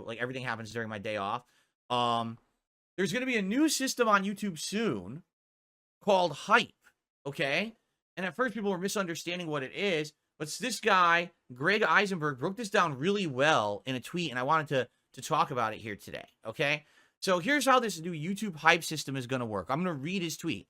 like everything happens during my day off. There's going to be a new system on YouTube soon called Hype, okay? And at first people were misunderstanding what it is, but this guy, Greg Eisenberg, broke this down really well in a tweet, and I wanted to talk about it here today, okay? So here's how this new YouTube Hype system is going to work. I'm going to read his tweet.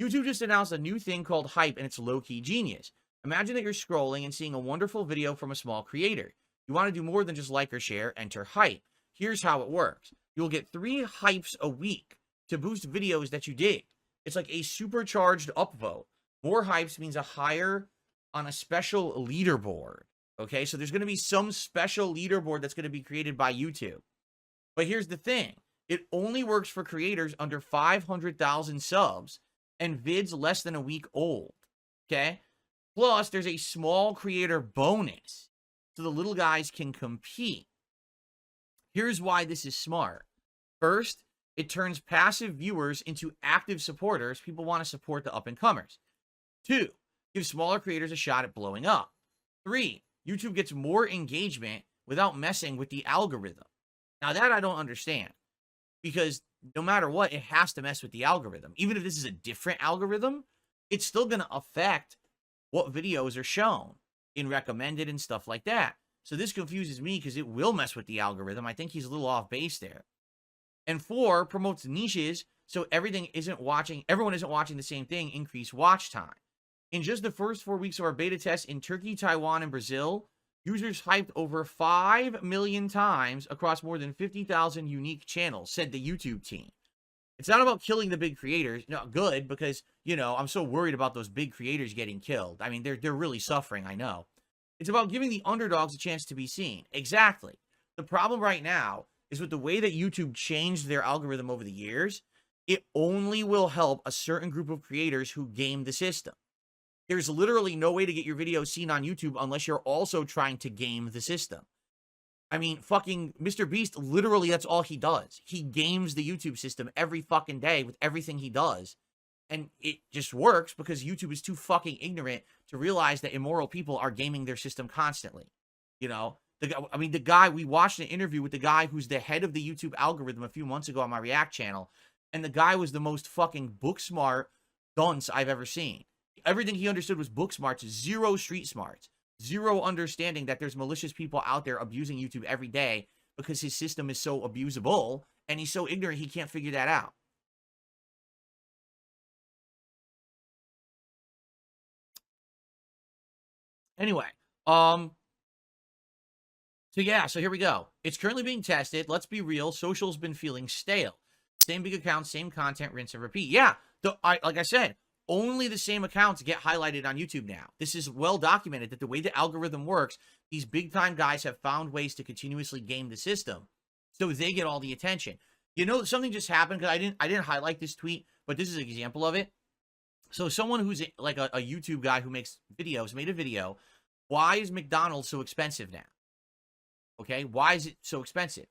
YouTube just announced a new thing called Hype, and it's low-key genius. Imagine that you're scrolling and seeing a wonderful video from a small creator. You want to do more than just like or share, enter Hype. Here's how it works. You'll get 3 hypes a week to boost videos that you dig. It's like a supercharged upvote. More hypes means a higher on a special leaderboard. Okay, so there's going to be some special leaderboard that's going to be created by YouTube. But here's the thing. It only works for creators under 500,000 subs and vids less than a week old. Okay? Plus, there's a small creator bonus so the little guys can compete. Here's why this is smart. First, it turns passive viewers into active supporters. People want to support the up-and-comers. 2, gives smaller creators a shot at blowing up. 3, YouTube gets more engagement without messing with the algorithm. Now, that I don't understand, because no matter what, it has to mess with the algorithm. Even if this is a different algorithm, it's still going to affect what videos are shown in recommended and stuff like that. So this confuses me because it will mess with the algorithm. I think he's a little off base there. And 4, promotes niches so everyone isn't watching the same thing, increase watch time. In just the first 4 weeks of our beta test in Turkey, Taiwan, and Brazil, users hyped over 5 million times across more than 50,000 unique channels, said the YouTube team. It's not about killing the big creators. No, good, because, you know, I'm so worried about those big creators getting killed. I mean, they're really suffering, I know. It's about giving the underdogs a chance to be seen. Exactly. The problem right now is with the way that YouTube changed their algorithm over the years, it only will help a certain group of creators who game the system. There's literally no way to get your videos seen on YouTube unless you're also trying to game the system. I mean, fucking Mr. Beast, literally that's all he does. He games the YouTube system every fucking day with everything he does. And it just works because YouTube is too fucking ignorant to realize that immoral people are gaming their system constantly. You know? The guy, we watched an interview with the guy who's the head of the YouTube algorithm a few months ago on my React channel, and the guy was the most fucking book smart dunce I've ever seen. Everything he understood was book smarts, 0 street smarts, 0 understanding that there's malicious people out there abusing YouTube every day because his system is so abusable, and he's so ignorant he can't figure that out. Anyway, so here we go. It's currently being tested. Let's be real. Social's been feeling stale. Same big accounts, same content, rinse and repeat. Yeah, like I said, only the same accounts get highlighted on YouTube now. This is well documented that the way the algorithm works, these big-time guys have found ways to continuously game the system, so they get all the attention. You know, something just happened, because I didn't highlight this tweet, but this is an example of it. So someone who's like a YouTube guy who makes videos made a video. Why is McDonald's so expensive now? Okay, why is it so expensive?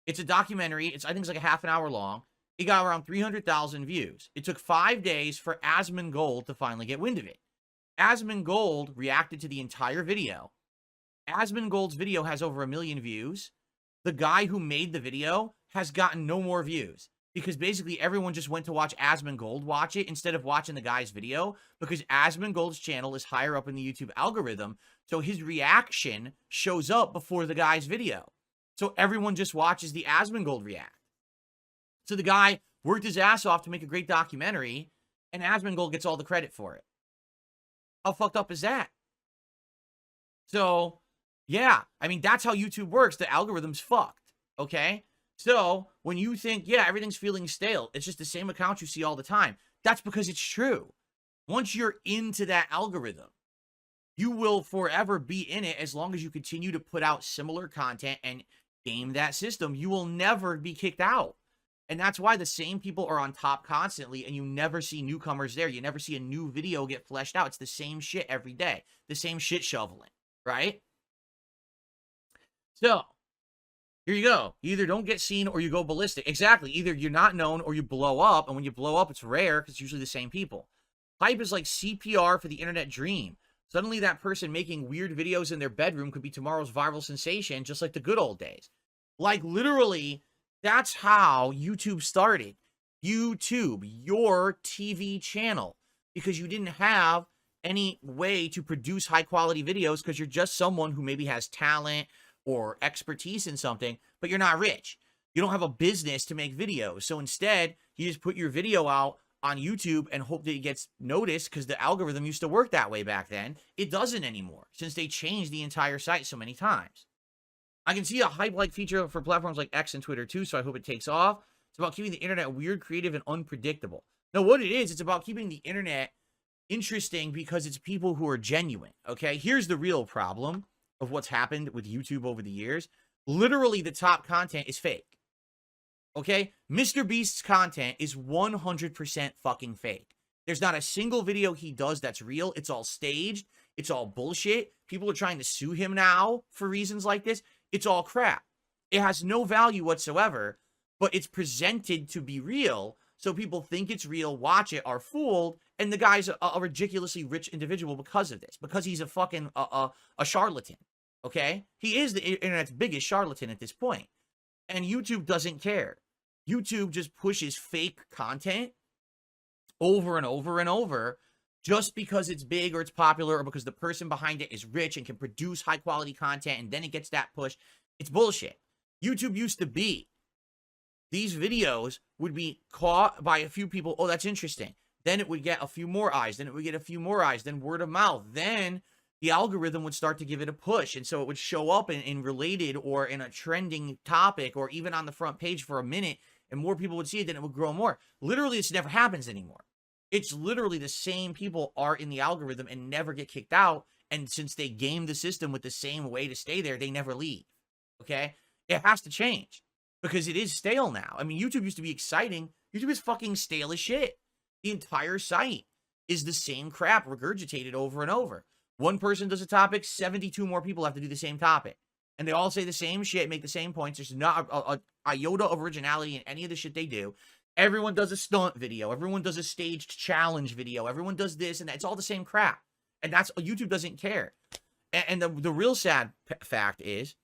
It's a documentary. I think it's like a half an hour long. It got around 300,000 views. It took 5 days for Asmongold to finally get wind of it. Asmongold reacted to the entire video. Asmongold's video has over 1 million views. The guy who made the video has gotten no more views, because basically everyone just went to watch Asmongold watch it instead of watching the guy's video, because Asmongold's channel is higher up in the YouTube algorithm, so his reaction shows up before the guy's video. So everyone just watches the Asmongold react. So the guy worked his ass off to make a great documentary, and Asmongold gets all the credit for it. How fucked up is that? So, yeah, I mean, that's how YouTube works. The algorithm's fucked, okay? So when you think, yeah, everything's feeling stale, it's just the same account you see all the time, that's because it's true. Once you're into that algorithm, you will forever be in it as long as you continue to put out similar content and game that system. You will never be kicked out. And that's why the same people are on top constantly, and you never see newcomers there. You never see a new video get fleshed out. It's the same shit every day. The same shit shoveling, right? So, here you go. You either don't get seen or you go ballistic. Exactly. Either you're not known or you blow up, and when you blow up, it's rare because it's usually the same people. Hype is like CPR for the internet dream. Suddenly that person making weird videos in their bedroom could be tomorrow's viral sensation, just like the good old days. Like, literally, that's how YouTube started. YouTube, your TV channel, because you didn't have any way to produce high-quality videos because you're just someone who maybe has talent or expertise in something, but you're not rich. You don't have a business to make videos. So instead, you just put your video out on YouTube and hope that it gets noticed because the algorithm used to work that way back then. It doesn't anymore since they changed the entire site so many times. I can see a hype-like feature for platforms like X and Twitter too, so I hope it takes off. It's about keeping the internet weird, creative, and unpredictable. No, what it is, it's about keeping the internet interesting because it's people who are genuine, okay? Here's the real problem of what's happened with YouTube over the years. Literally, the top content is fake, okay? Mr. Beast's content is 100% fucking fake. There's not a single video he does that's real. It's all staged. It's all bullshit. People are trying to sue him now for reasons like this. It's all crap. It has no value whatsoever, but it's presented to be real, so people think it's real, watch it, are fooled, and the guy's a ridiculously rich individual because of this, because he's a fucking a charlatan, okay? He is the internet's biggest charlatan at this point, and YouTube doesn't care. YouTube just pushes fake content over and over and over just because it's big or it's popular or because the person behind it is rich and can produce high-quality content, and then it gets that push. It's bullshit. YouTube used to be, these videos would be caught by a few people. Oh, that's interesting. Then it would get a few more eyes. Then it would get a few more eyes. Then word of mouth. Then the algorithm would start to give it a push. And so it would show up in related or in a trending topic or even on the front page for a minute. And more people would see it. Then it would grow more. Literally, this never happens anymore. It's literally the same people are in the algorithm and never get kicked out. And since they game the system with the same way to stay there, they never leave. Okay? It has to change. Because it is stale now. I mean, YouTube used to be exciting. YouTube is fucking stale as shit. The entire site is the same crap regurgitated over and over. One person does a topic, 72 more people have to do the same topic. And they all say the same shit, make the same points. There's not a iota of originality in any of the shit they do. Everyone does a stunt video. Everyone does a staged challenge video. Everyone does this, and it's all the same crap. And that's, YouTube doesn't care. And the real sad fact is,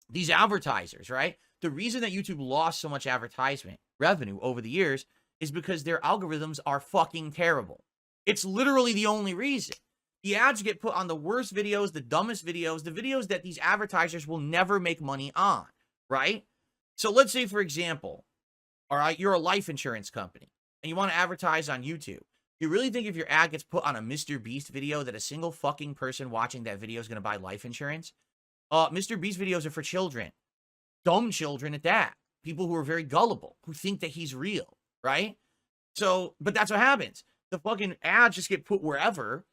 these advertisers, right? The reason that YouTube lost so much advertisement revenue over the years is because their algorithms are fucking terrible. It's literally the only reason. The ads get put on the worst videos, the dumbest videos, the videos that these advertisers will never make money on, right? So let's say, for example, all right, you're a life insurance company and you want to advertise on YouTube. You really think if your ad gets put on a Mr. Beast video that a single fucking person watching that video is going to buy life insurance? Mr. Beast videos are for children. Dumb children at that. People who are very gullible, who think that he's real, right? So, but that's what happens. The fucking ads just get put wherever,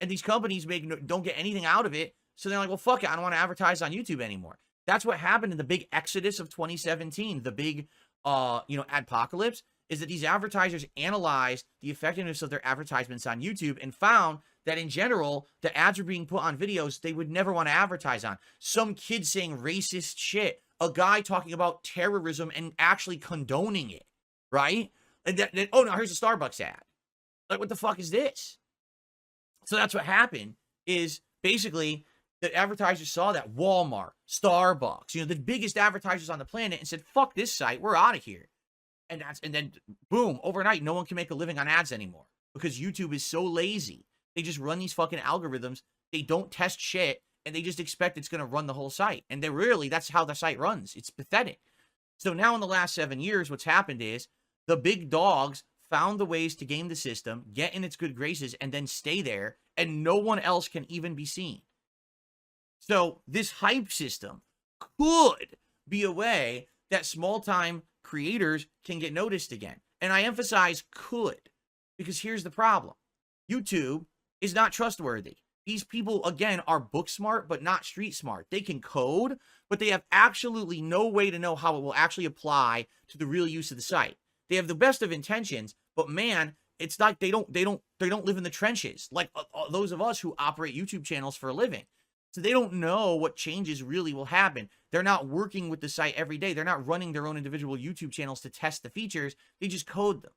and these companies don't get anything out of it. So they're like, well, fuck it, I don't want to advertise on YouTube anymore. That's what happened in the big exodus of 2017, the big, adpocalypse, is that these advertisers analyzed the effectiveness of their advertisements on YouTube and found that in general, the ads were being put on videos they would never want to advertise on. Some kid saying racist shit. A guy talking about terrorism and actually condoning it, right? And oh, no, here's a Starbucks ad. Like, what the fuck is this? So that's what happened, is basically the advertisers saw that Walmart, Starbucks, the biggest advertisers on the planet, and said, fuck this site, we're out of here. And then boom, overnight, no one can make a living on ads anymore because YouTube is so lazy. They just run these fucking algorithms. They don't test shit. And they just expect it's going to run the whole site. And that's how the site runs. It's pathetic. So now in the last 7 years, what's happened is the big dogs found the ways to game the system, get in its good graces, and then stay there. And no one else can even be seen. So this hype system could be a way that small-time creators can get noticed again. And I emphasize could, because here's the problem. YouTube is not trustworthy. These people, again, are book smart, but not street smart. They can code, but they have absolutely no way to know how it will actually apply to the real use of the site. They have the best of intentions, but man, it's like they don't live in the trenches like those of us who operate YouTube channels for a living. So they don't know what changes really will happen. They're not working with the site every day. They're not running their own individual YouTube channels to test the features. They just code them.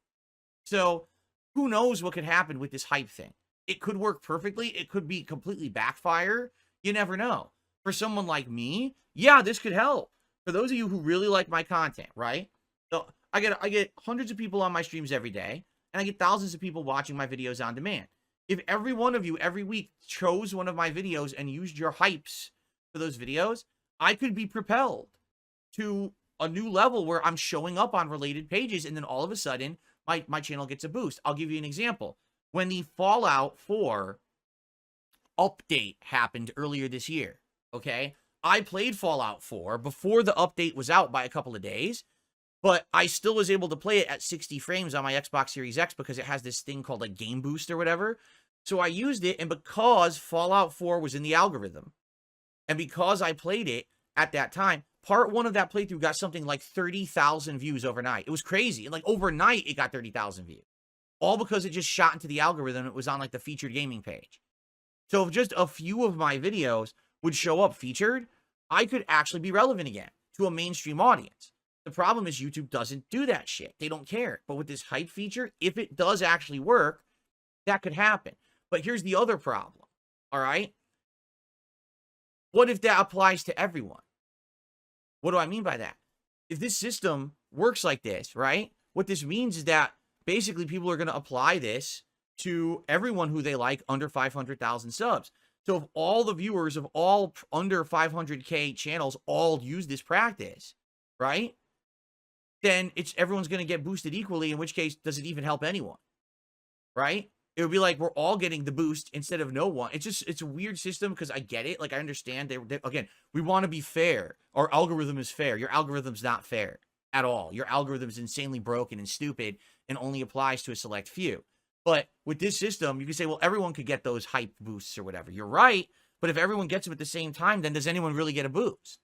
So who knows what could happen with this hype thing? It could work perfectly. It could be completely backfire. You never know. For someone like me, yeah, this could help. for those of you who really like my content, right? So I get hundreds of people on my streams every day, and I get thousands of people watching my videos on demand. If every one of you every week chose one of my videos and used your hypes for those videos, I could be propelled to a new level where I'm showing up on related pages, and then all of a sudden my channel gets a boost. I'll give you an example. When the Fallout 4 update happened earlier this year, okay? I played Fallout 4 before the update was out by a couple of days, but I still was able to play it at 60 frames on my Xbox Series X because it has this thing called a game boost or whatever. So I used it, and because Fallout 4 was in the algorithm, and because I played it at that time, part 1 of that playthrough got something like 30,000 views overnight. It was crazy. And like overnight, it got 30,000 views. All because it just shot into the algorithm. It was on like the featured gaming page. So if just a few of my videos would show up featured, I could actually be relevant again to a mainstream audience. The problem is YouTube doesn't do that shit. They don't care. But with this hype feature, if it does actually work, that could happen. But here's the other problem, all right? What if that applies to everyone? What do I mean by that? If this system works like this, right? What this means is that basically people are going to apply this to everyone who they like under 500,000 subs. So if all the viewers of all under 500K channels all use this practice, right? Then everyone's going to get boosted equally, in which case, does it even help anyone? Right? It would be like we're all getting the boost instead of no one. It's a weird system because I get it. Like, I understand. Again, we want to be fair. Our algorithm is fair. Your algorithm's not fair at all. Your algorithm is insanely broken and stupid and only applies to a select few. But with this system, you can say, well, everyone could get those hype boosts or whatever. You're right. But if everyone gets them at the same time, then does anyone really get a boost?